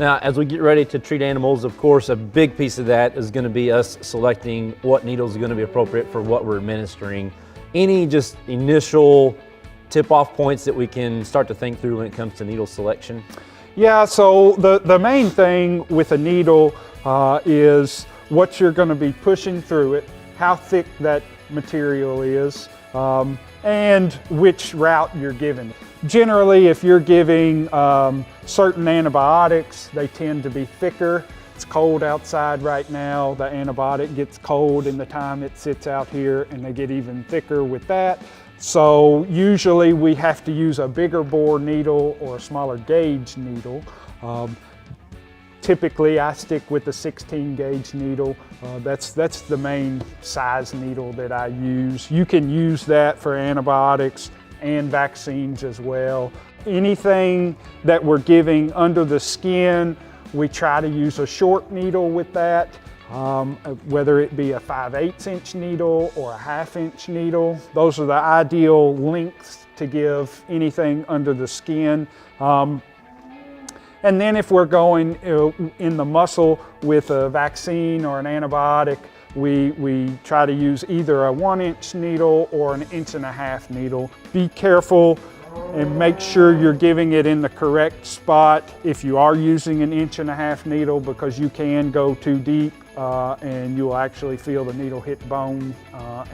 Now, as we get ready to treat animals, of course, a big piece of that is going to be us selecting what needles are going to be appropriate for what we're administering. Any just initial tip-off points that we can start to think through when it comes to needle selection? Yeah, so the main thing with a needle is what you're going to be pushing through it, how thick that material is, and which route you're giving. Generally, if you're giving certain antibiotics, they tend to be thicker. It's cold outside right now. The antibiotic gets cold in the time it sits out here, and they get even thicker with that. So usually we have to use a bigger bore needle or a smaller gauge needle. Typically I stick with the 16 gauge needle. That's the main size needle that I use. You can use that for antibiotics and vaccines as well. Anything that we're giving under the skin, we try to use a short needle with that, whether it be a 5/8 inch needle or a 1/2 inch needle. Those are the ideal lengths to give anything under the skin. And then if we're going in the muscle with a vaccine or an antibiotic, we try to use either a 1 inch needle or an 1.5 inch needle. Be careful and make sure you're giving it in the correct spot if you are using an 1.5 inch needle, because you can go too deep and you'll actually feel the needle hit bone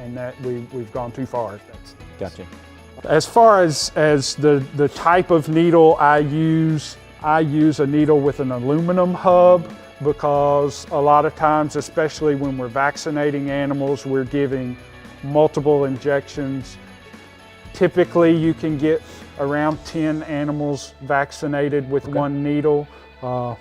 and that we've gone too far. Gotcha. As far as the type of needle I use a needle with an aluminum hub, because a lot of times, especially when we're vaccinating animals, we're giving multiple injections. Typically, you can get around 10 animals vaccinated with one needle.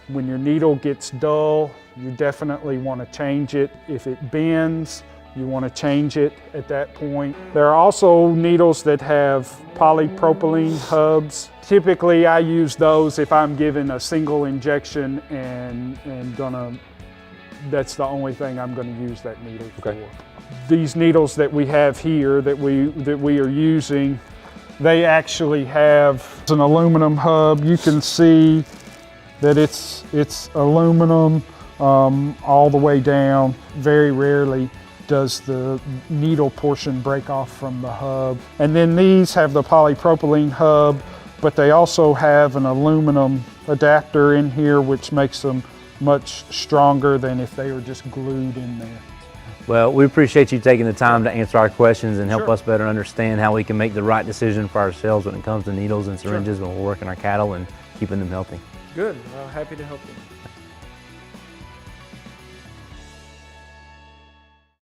When your needle gets dull, you definitely want to change it. If it bends, you want to change it at that point. There are also needles that have polypropylene hubs. Typically, I use those if I'm giving a single injection and that's the only thing I'm going to use that needle for. These needles that we have here that we are using, they actually have an aluminum hub. You can see that it's aluminum all the way down. Very rarely does the needle portion break off from the hub. And then these have the polypropylene hub, but they also have an aluminum adapter in here, which makes them much stronger than if they were just glued in there. Well, we appreciate you taking the time to answer our questions and help us better understand how we can make the right decision for ourselves when it comes to needles and syringes when we're working our cattle and keeping them healthy. Good. Well, happy to help you.